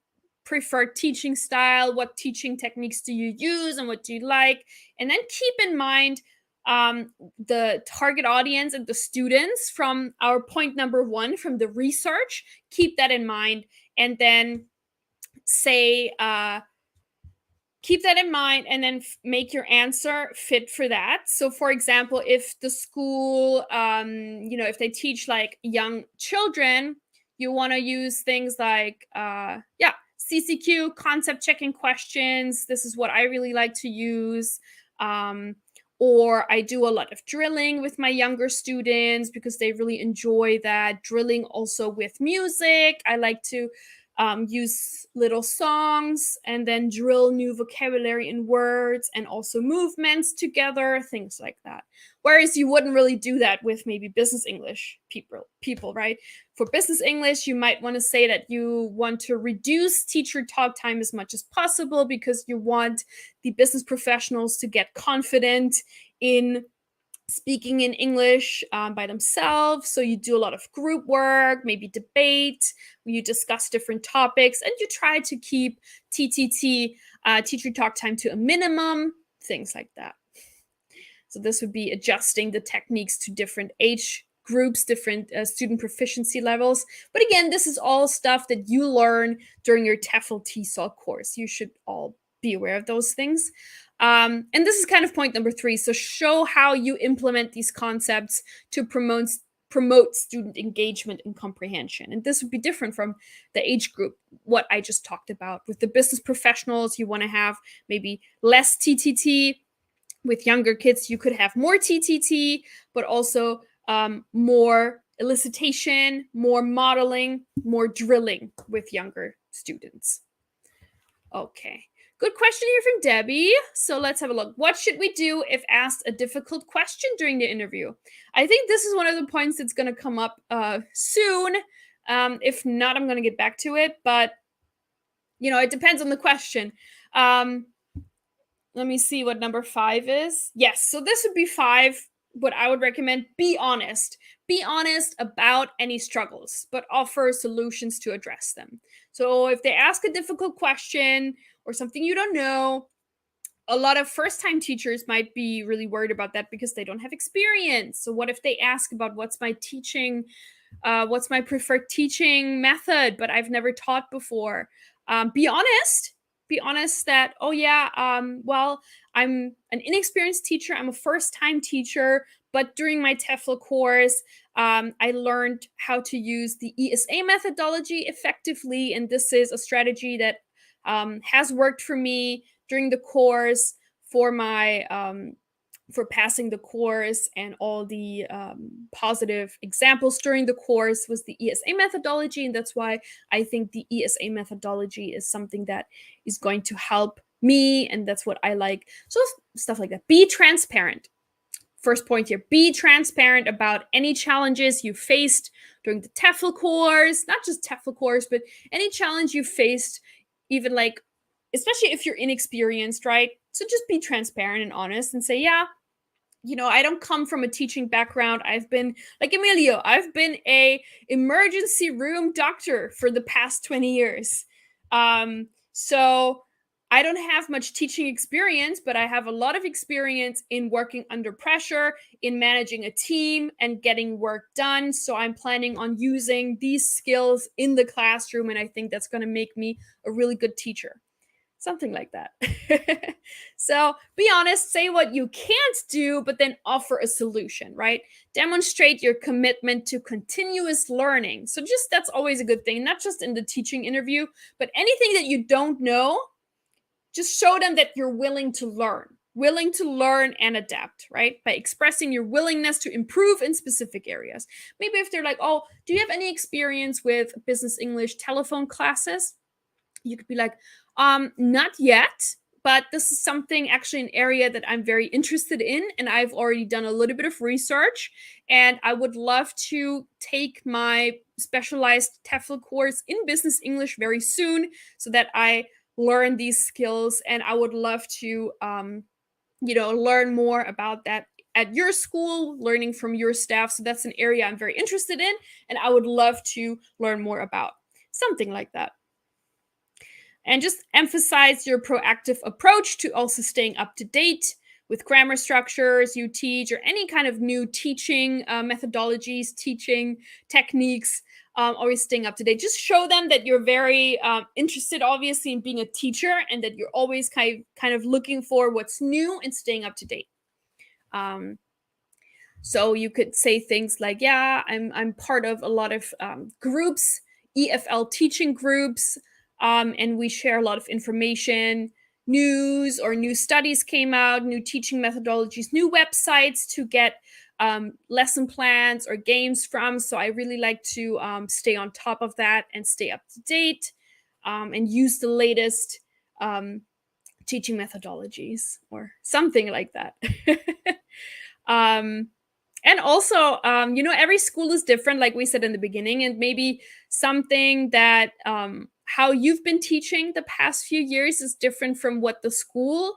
preferred teaching style, what teaching techniques do you use, and what do you like? And then keep in mind the target audience and the students from our point number 1 from the research. Keep that in mind, and then say, keep that in mind, and then make your answer fit for that. So for example, if the school, if they teach like young children, you want to use things like, CCQ, concept checking questions. This is what I really like to use. Or I do a lot of drilling with my younger students because they really enjoy that. Drilling also with music. I like to use little songs and then drill new vocabulary and words and also movements together, things like that. Whereas you wouldn't really do that with maybe business English people, right? For business English, you might want to say that you want to reduce teacher talk time as much as possible because you want the business professionals to get confident in speaking in English by themselves. So you do a lot of group work, maybe debate, you discuss different topics, and you try to keep TTT, teacher talk time, to a minimum, things like that. So this would be adjusting the techniques to different age groups, different student proficiency levels. But again, this is all stuff that you learn during your TEFL TESOL course. You should all be aware of those things. And this is kind of point number 3. So show how you implement these concepts to promote student engagement and comprehension. And this would be different from the age group, what I just talked about. With the business professionals, you want to have maybe less TTT. With younger kids, you could have more TTT, but also more elicitation, more modeling, more drilling with younger students. Okay. Good question here from Debbie. So let's have a look. What should we do if asked a difficult question during the interview? I think this is one of the points that's going to come up soon. If not, I'm going to get back to it. But, it depends on the question. Let me see what number 5 is. Yes, so this would be 5. what I would recommend, be honest. Be honest about any struggles, but offer solutions to address them. So if they ask a difficult question or something you don't know, a lot of first-time teachers might be really worried about that because they don't have experience. So what if they ask about what's my preferred teaching method, but I've never taught before? Be honest. Be honest that, oh yeah, well, I'm an inexperienced teacher. I'm a first-time teacher, but during my TEFL course, I learned how to use the ESA methodology effectively, and this is a strategy that has worked for me during the course for my for passing the course, and all the positive examples during the course was the ESA methodology. And that's why I think the ESA methodology is something that is going to help me, and that's what I like. So stuff like that. Be transparent. First point here, be transparent about any challenges you faced during the TEFL course, not just TEFL course, but any challenge you faced, even like, especially if you're inexperienced, right? So just be transparent and honest and say, yeah, I don't come from a teaching background. I've been like Emilio, I've been a emergency room doctor for the past 20 years. So I don't have much teaching experience, but I have a lot of experience in working under pressure, in managing a team and getting work done. So I'm planning on using these skills in the classroom, and I think that's going to make me a really good teacher. Something like that. So be honest, say what you can't do, but then offer a solution, right? Demonstrate your commitment to continuous learning. So just, that's always a good thing, not just in the teaching interview, but anything that you don't know, just show them that you're willing to learn and adapt, right? By expressing your willingness to improve in specific areas. Maybe if they're like, oh, do you have any experience with business English telephone classes? You could be like, not yet, but this is something, actually an area that I'm very interested in, and I've already done a little bit of research, and I would love to take my specialized TEFL course in business English very soon so that I learn these skills, and I would love to learn more about that at your school, learning from your staff. So that's an area I'm very interested in, and I would love to learn more about. Something like that. And just emphasize your proactive approach to also staying up to date with grammar structures you teach, or any kind of new teaching methodologies, teaching techniques, always staying up to date. Just show them that you're very interested, obviously, in being a teacher, and that you're always kind of looking for what's new and staying up to date. So you could say things like, yeah, I'm part of a lot of groups, EFL teaching groups, and we share a lot of information, news, or new studies came out, new teaching methodologies, new websites to get lesson plans or games from. So I really like to stay on top of that and stay up to date, and use the latest teaching methodologies or something like that. And also, every school is different, like we said in the beginning, and maybe something that how you've been teaching the past few years is different from what the school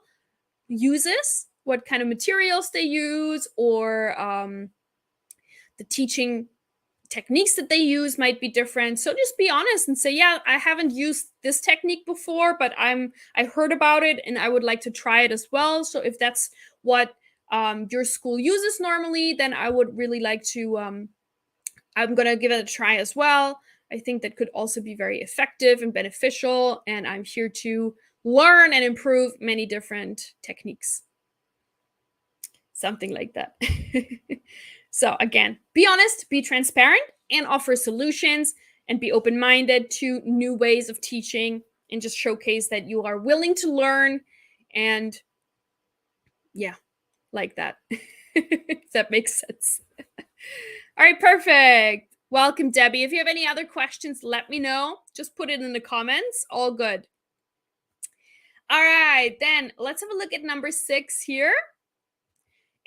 uses, what kind of materials they use, or the teaching techniques that they use might be different. So just be honest and say, yeah, I haven't used this technique before, but I heard about it and I would like to try it as well. So if that's what your school uses normally, then I would really like to, I'm going to give it a try as well. I think that could also be very effective and beneficial, and I'm here to learn and improve many different techniques. Something like that. So again, be honest, be transparent, and offer solutions, and be open-minded to new ways of teaching, and just showcase that you are willing to learn, and yeah, like that. If that makes sense. All right, perfect. Welcome, Debbie. If you have any other questions, let me know. Just put it in the comments. All good. All right, then let's have a look at number 6 here.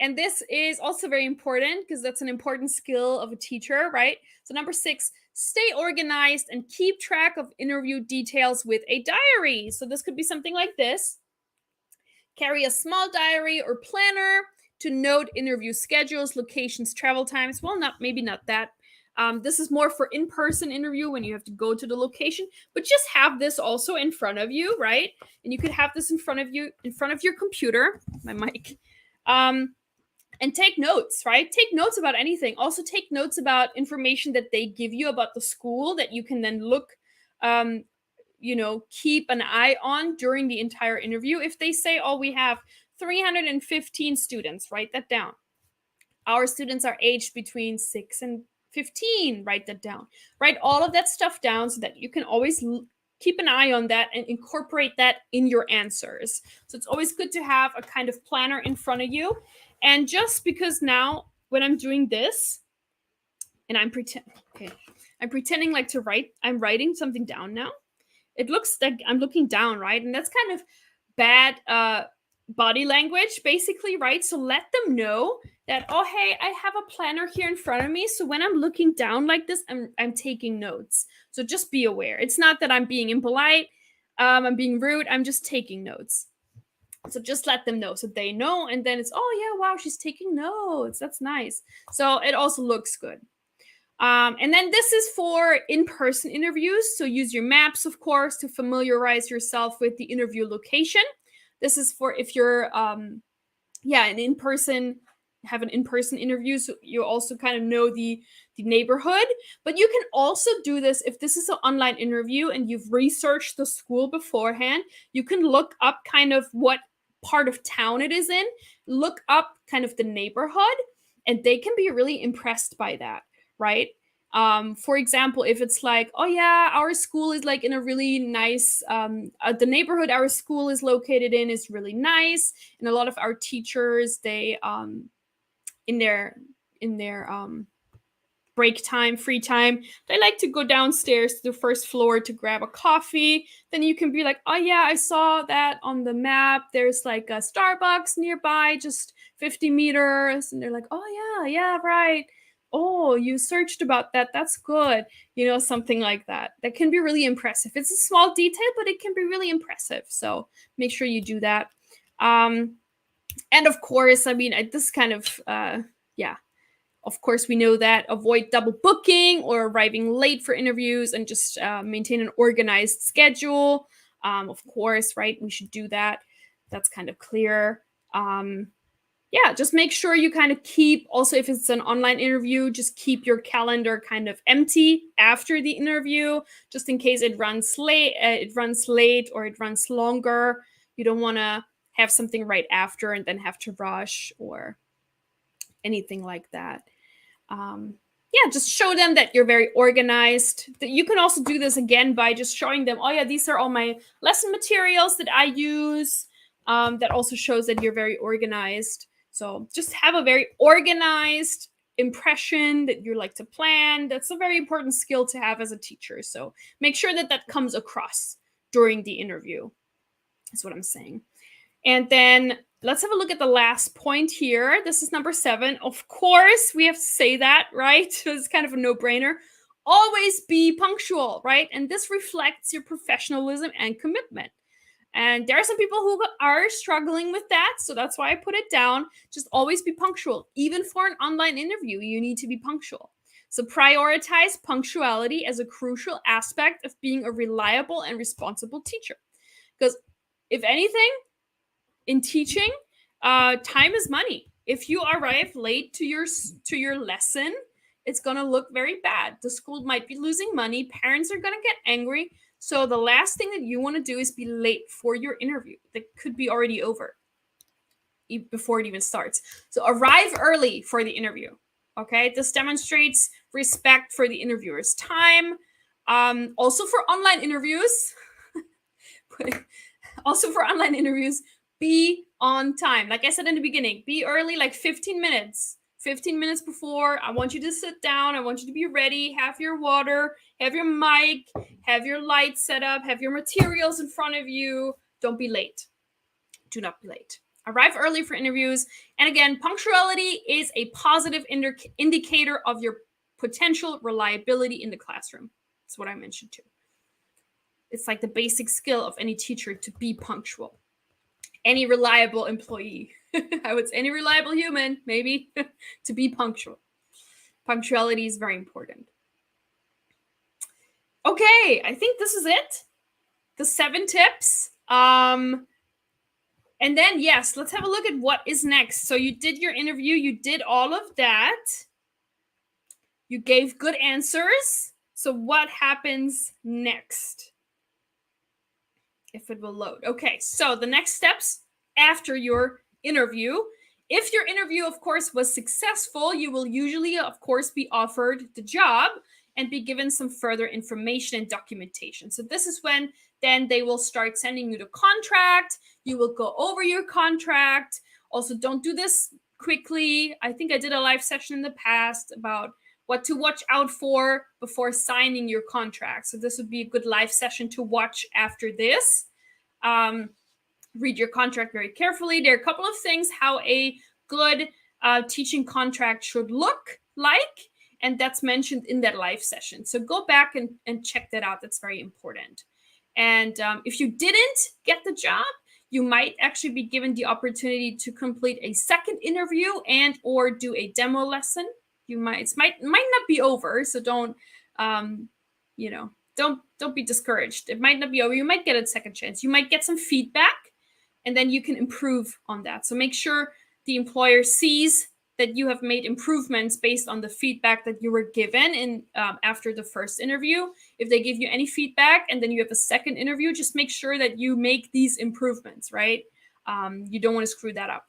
And this is also very important because that's an important skill of a teacher, right? So number 6, stay organized and keep track of interview details with a diary. So this could be something like this. Carry a small diary or planner to note interview schedules, locations, travel times. Well, maybe not that. This is more for in-person interview when you have to go to the location, but just have this also in front of you, right? And you could have this in front of you, in front of your computer, my mic, and take notes, right? Take notes about anything. Also take notes about information that they give you about the school that you can then look, keep an eye on during the entire interview. If they say, oh, we have 315 students, write that down. Our students are aged between 6 and 15, write that down. Write all of that stuff down so that you can always keep an eye on that and incorporate that in your answers. So it's always good to have a kind of planner in front of you. And just because now when I'm doing this and I'm pretending like to write, I'm writing something down now. It looks like I'm looking down, right? And that's kind of bad body language, basically, right? So let them know that, oh, hey, I have a planner here in front of me. So when I'm looking down like this, I'm taking notes. So just be aware. It's not that I'm being impolite, I'm being rude. I'm just taking notes. So just let them know so they know. And then it's, oh, yeah, wow, she's taking notes. That's nice. So it also looks good. And then this is for in-person interviews. So use your maps, of course, to familiarize yourself with the interview location. This is for if you're, an in-person interview, so you also kind of know the neighborhood. But you can also do this if this is an online interview and you've researched the school beforehand. You can look up kind of what part of town it is in, look up kind of the neighborhood, and they can be really impressed by that, right? For example, if it's like, oh yeah, our school is like in a really nice, the neighborhood our school is located in is really nice, and a lot of our teachers, they in their break time, free time, they like to go downstairs to the first floor to grab a coffee. Then you can be like, oh yeah, I saw that on the map. There's like a Starbucks nearby, just 50 meters. And they're like, oh yeah, right. Oh, you searched about that. That's good. Something like that. That can be really impressive. It's a small detail, but it can be really impressive. So make sure you do that. And of course, this kind of, of course, we know that avoid double booking or arriving late for interviews, and just maintain an organized schedule. Of course, right? We should do that. That's kind of clear. Just make sure you kind of keep, also if it's an online interview, just keep your calendar kind of empty after the interview, just in case it runs late, or it runs longer. You don't want to have something right after and then have to rush or anything like that. Just show them that you're very organized. You can also do this again by just showing them, oh yeah, these are all my lesson materials that I use. That also shows that you're very organized. So just have a very organized impression that you like to plan. That's a very important skill to have as a teacher. So make sure that that comes across during the interview. That's what I'm saying. And then let's have a look at the last point here. This is number 7. Of course, we have to say that, right? It's kind of a no-brainer. Always be punctual, right? And this reflects your professionalism and commitment. And there are some people who are struggling with that, so that's why I put it down. Just always be punctual. Even for an online interview, you need to be punctual. So prioritize punctuality as a crucial aspect of being a reliable and responsible teacher. Because if anything, in teaching, time is money. If you arrive late to your lesson, it's going to look very bad. The school might be losing money. Parents are going to get angry. So the last thing that you want to do is be late for your interview. That could be already over before it even starts. So arrive early for the interview. Okay, this demonstrates respect for the interviewer's time. Also for online interviews, be on time. Like I said in the beginning, be early, like 15 minutes. 15 minutes before, I want you to sit down. I want you to be ready, have your water, have your mic, have your lights set up, have your materials in front of you. Don't be late. Do not be late. Arrive early for interviews. And again, punctuality is a positive indicator of your potential reliability in the classroom. That's what I mentioned too. It's like the basic skill of any teacher to be punctual. any reliable employee. I would say any reliable human, maybe, to be punctual. Punctuality is very important. Okay, I think this is it. The 7 tips. And then, yes, let's have a look at what is next. So you did your interview, you did all of that. You gave good answers. So what happens next? If it will load. Okay, so the next steps after your interview. If your interview, of course, was successful, you will usually, of course, be offered the job and be given some further information and documentation. So this is when then they will start sending you the contract. You will go over your contract. Also, don't do this quickly. I think I did a live session in the past about what to watch out for before signing your contract. So this would be a good live session to watch after this. Read your contract very carefully. There are a couple of things how a good teaching contract should look like, and that's mentioned in that live session. So go back and check that out. That's very important. And if you didn't get the job, you might actually be given the opportunity to complete a second interview and or do a demo lesson. It might not be over, so don't don't be discouraged. It might not be over. You might get a second chance. You might get some feedback, and then you can improve on that. So make sure the employer sees that you have made improvements based on the feedback that you were given in after the first interview. If they give you any feedback and then you have a second interview, just make sure that you make these improvements, right? You don't want to screw that up.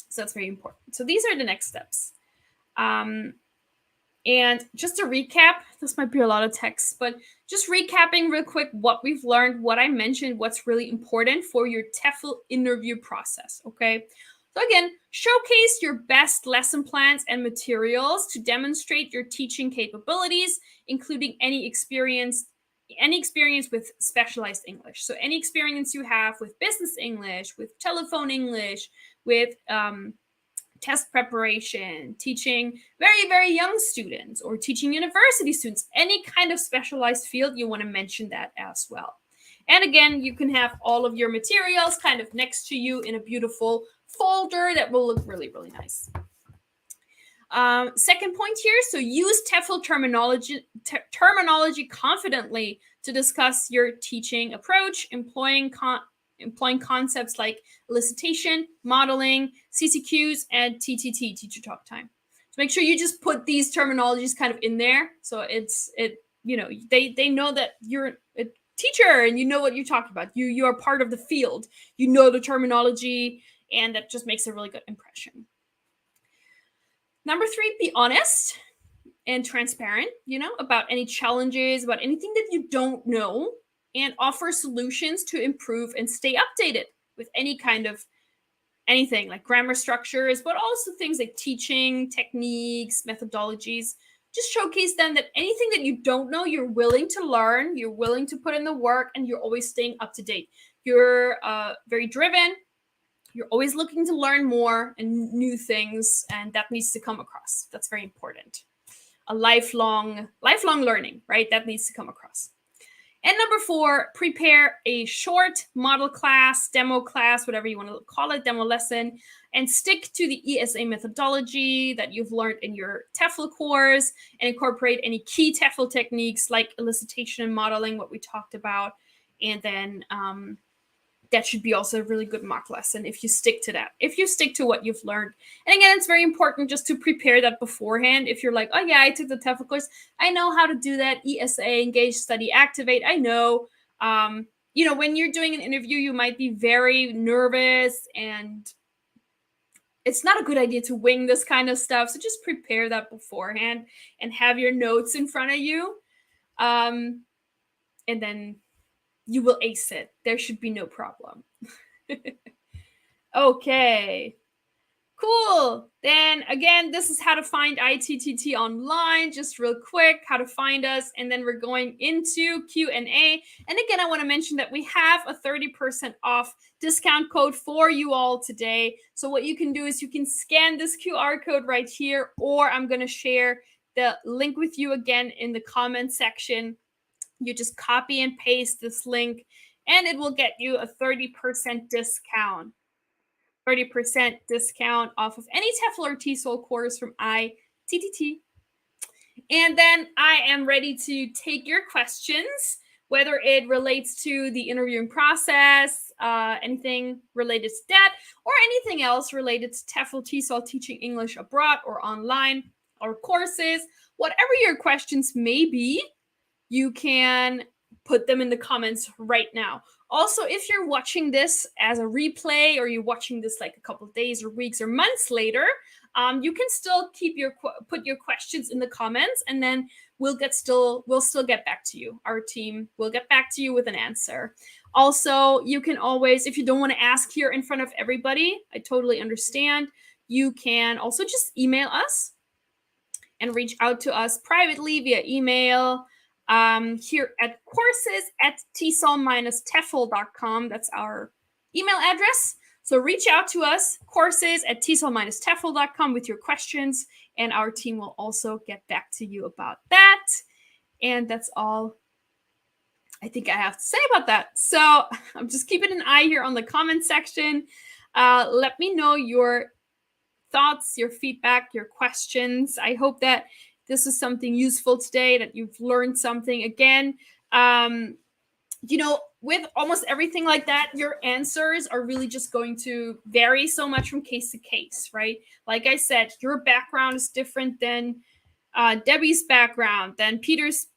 So that's very important. So these are the next steps. And just to recap, this might be a lot of text, but just recapping real quick what we've learned, what I mentioned, what's really important for your TEFL interview process, okay? So again, showcase your best lesson plans and materials to demonstrate your teaching capabilities, including any experience with specialized English. So any experience you have with business English, with telephone English, with test preparation, teaching very, very young students, or teaching university students, any kind of specialized field, you want to mention that as well. And again, you can have all of your materials kind of next to you in a beautiful folder that will look really, really nice. Second point here, so use TEFL terminology confidently to discuss your teaching approach, employing concepts like elicitation, modeling, CCQs, and TTT, teacher talk time. So make sure you just put these terminologies kind of in there, so they know that you're a teacher and you know what you're talking about. You are part of the field. You know the terminology, and that just makes a really good impression. Number 3, be honest and transparent, about any challenges, about anything that you don't know, and offer solutions to improve and stay updated with any kind of anything like grammar structures, but also things like teaching techniques, methodologies. Just showcase them that anything that you don't know, you're willing to learn, you're willing to put in the work, and you're always staying up to date. You're very driven. You're always looking to learn more and new things, and that needs to come across. That's very important. A lifelong learning, right? That needs to come across. And number 4, prepare a short model class, demo class, whatever you want to call it, demo lesson, and stick to the ESA methodology that you've learned in your TEFL course, and incorporate any key TEFL techniques like elicitation and modeling, what we talked about. And then that should be also a really good mock lesson if you stick to that, if you stick to what you've learned. And again, it's very important just to prepare that beforehand. If you're like, oh yeah, I took the TEFL course, I know how to do that, ESA, engage, study, activate, I know. When you're doing an interview, you might be very nervous, and it's not a good idea to wing this kind of stuff. So just prepare that beforehand and have your notes in front of you. And then you will ace it. There should be no problem. Okay, cool. Then again, this is how to find ITTT online, just real quick, how to find us. And then we're going into Q&A. And again, I want to mention that we have a 30% off discount code for you all today. So what you can do is you can scan this QR code right here, or I'm going to share the link with you again in the comment section. You just copy and paste this link and it will get you a 30% discount. 30% discount off of any TEFL or TESOL course from ITTT. And then I am ready to take your questions, whether it relates to the interviewing process, anything related to that, or anything else related to TEFL, TESOL, teaching English abroad or online, or courses. Whatever your questions may be, you can put them in the comments right now. Also, if you're watching this as a replay, or you're watching this like a couple of days or weeks or months later, you can still put your questions in the comments, and then we'll still get back to you. Our team will get back to you with an answer. Also, you can always, if you don't want to ask here in front of everybody, I totally understand. You can also just email us and reach out to us privately via email. Here at courses@tsol-tefl.com. That's our email address. So reach out to us, courses@tsol-tefl.com, with your questions, and our team will also get back to you about that. And that's all I think I have to say about that. So I'm just keeping an eye here on the comment section. Let me know your thoughts, your feedback, your questions. I hope that this is something useful today, that you've learned something. Again, with almost everything like that, your answers are really just going to vary so much from case to case, right? Like I said, your background is different than Debbie's background, than Peter's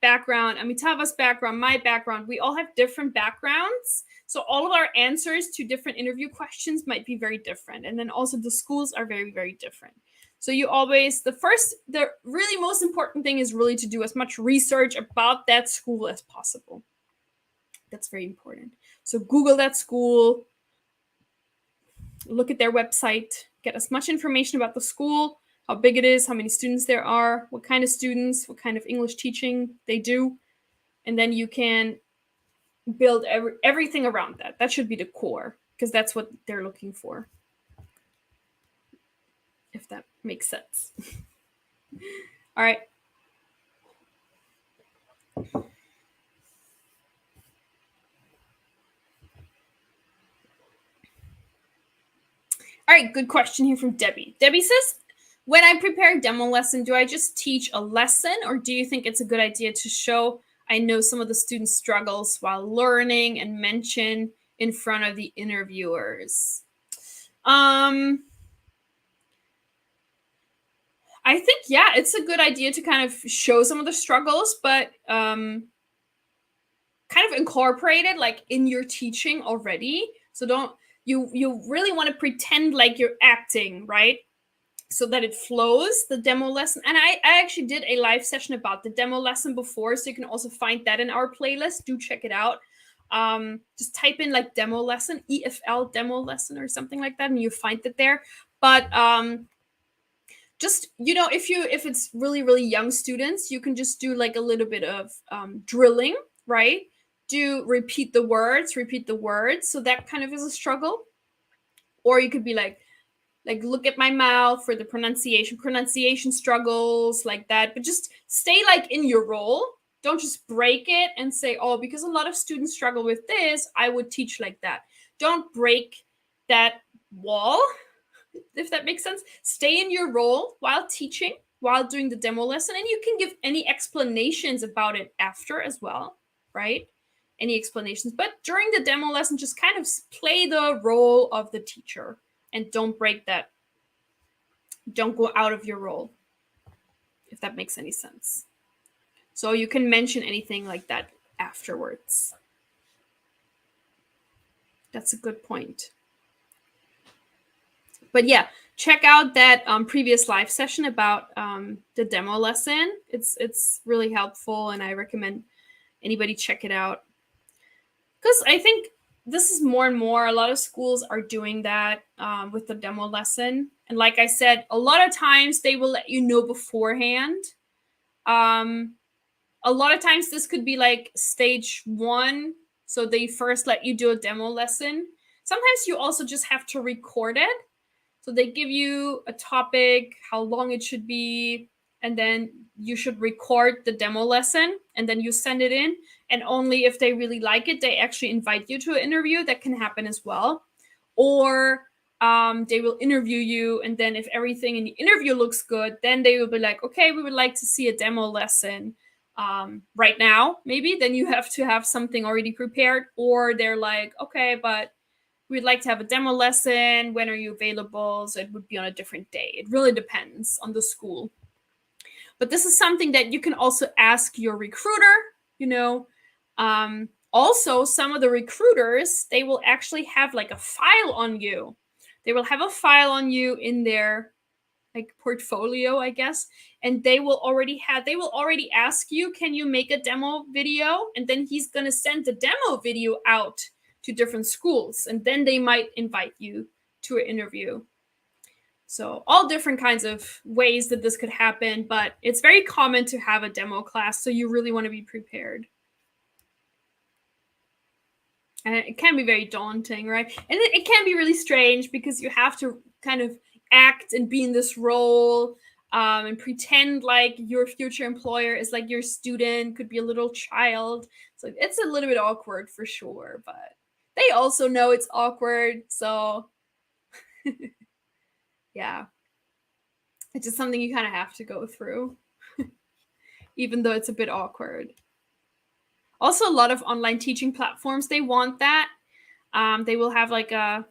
background, Amitava's background, my background. We all have different backgrounds. So all of our answers to different interview questions might be very different. And then also the schools are very, very different. So you always, the really most important thing is really to do as much research about that school as possible. That's very important. So Google that school, look at their website, get as much information about the school, how big it is, how many students there are, what kind of students, what kind of English teaching they do. And then you can build everything around that. That should be the core, because that's what they're looking for. If that makes sense. All right. All right, good question here from Debbie. Debbie says, when I prepare a demo lesson, do I just teach a lesson, or do you think it's a good idea to show I know some of the students' struggles while learning and mention in front of the interviewers? I think, yeah, it's a good idea to kind of show some of the struggles, but kind of incorporate it like in your teaching already. So don't, you really want to pretend like you're acting, right? So that it flows, the demo lesson. And I actually did a live session about the demo lesson before, so you can also find that in our playlist. Do check it out. Just type in like demo lesson, EFL demo lesson or something like that, and you find it there. But just, if it's really, really young students, you can just do like a little bit of drilling, right? Repeat the words. So that kind of is a struggle. Or you could be like, look at my mouth for the pronunciation struggles, like that. But just stay like in your role. Don't just break it and say, oh, because a lot of students struggle with this, I would teach like that. Don't break that wall, if that makes sense. Stay in your role while teaching, while doing the demo lesson, and you can give any explanations about it after as well, right? Any explanations. But during the demo lesson, just kind of play the role of the teacher and don't break that. Don't go out of your role, if that makes any sense. So you can mention anything like that afterwards. That's a good point. But yeah, check out that previous live session about the demo lesson. It's really helpful, and I recommend anybody check it out. Because I think this is more and more, a lot of schools are doing that with the demo lesson. And like I said, a lot of times they will let you know beforehand. A lot of times this could be like stage 1. So they first let you do a demo lesson. Sometimes you also just have to record it. So they give you a topic, how long it should be, and then you should record the demo lesson, and then you send it in. and only if they really like it, they actually invite you to an interview. That can happen as well. Or they will interview you, and then if everything in the interview looks good, then they will be like, okay, we would like to see a demo lesson right now, maybe. Then you have to have something already prepared. Or they're like, okay, but we'd like to have a demo lesson. When are you available? So it would be on a different day. It really depends on the school. But this is something that you can also ask your recruiter, you know. Also, some of the recruiters, they will actually have like a file on you. They will have a file on you in their like portfolio, I guess. And they will already ask you, can you make a demo video? And then he's going to send the demo video out to different schools. And then they might invite you to an interview. So all different kinds of ways that this could happen, but it's very common to have a demo class. So you really want to be prepared. And it can be very daunting, right? And it can be really strange because you have to kind of act and be in this role and pretend like your future employer is like your student, could be a little child. So it's a little bit awkward for sure, but they also know it's awkward. So yeah, it's just something you kind of have to go through, even though it's a bit awkward. Also, a lot of online teaching platforms, they want that. They will have like a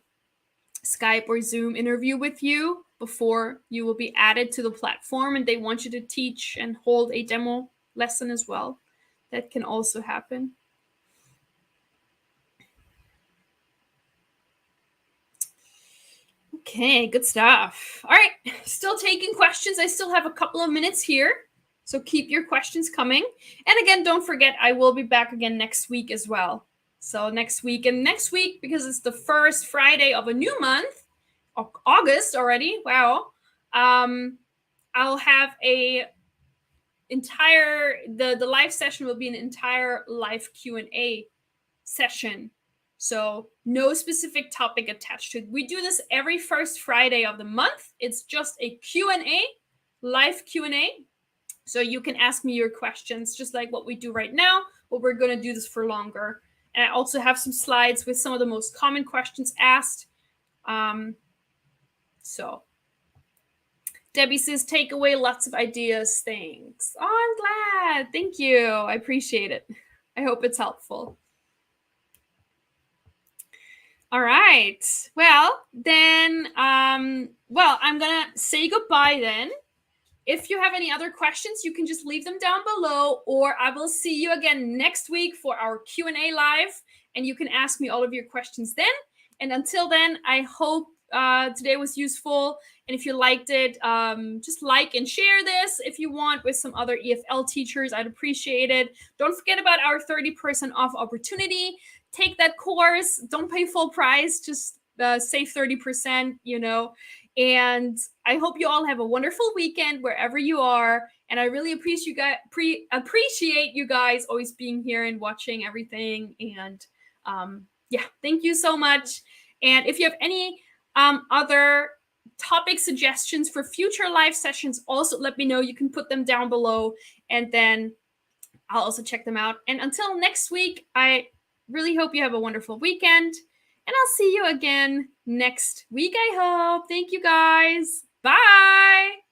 Skype or Zoom interview with you before you will be added to the platform, and they want you to teach and hold a demo lesson as well. That can also happen. Okay, good stuff. All right, still taking questions. I still have a couple of minutes here, so keep your questions coming. And again, don't forget, I will be back again next week as well. So next week, because it's the first Friday of a new month, August already, wow, I'll have the live session will be an entire live Q&A session. So no specific topic attached to it. We do this every first Friday of the month. It's just a Q&A, live Q&A. So you can ask me your questions, just like what we do right now, but we're going to do this for longer. And I also have some slides with some of the most common questions asked. So Debbie says, take away lots of ideas. Thanks. Oh, I'm glad. Thank you. I appreciate it. I hope it's helpful. All right. Well, then, I'm going to say goodbye then. If you have any other questions, you can just leave them down below, or I will see you again next week for our Q&A live, and you can ask me all of your questions then. And until then, I hope today was useful. And if you liked it, just like and share this if you want with some other EFL teachers. I'd appreciate it. Don't forget about our 30% off opportunity. Take that course. Don't pay full price. Just save 30%, And I hope you all have a wonderful weekend wherever you are. And I really appreciate you guys always being here and watching everything. And thank you so much. And if you have any other topic suggestions for future live sessions, also let me know. You can put them down below, and then I'll also check them out. And until next week, I really hope you have a wonderful weekend, and I'll see you again next week, I hope. Thank you, guys. Bye.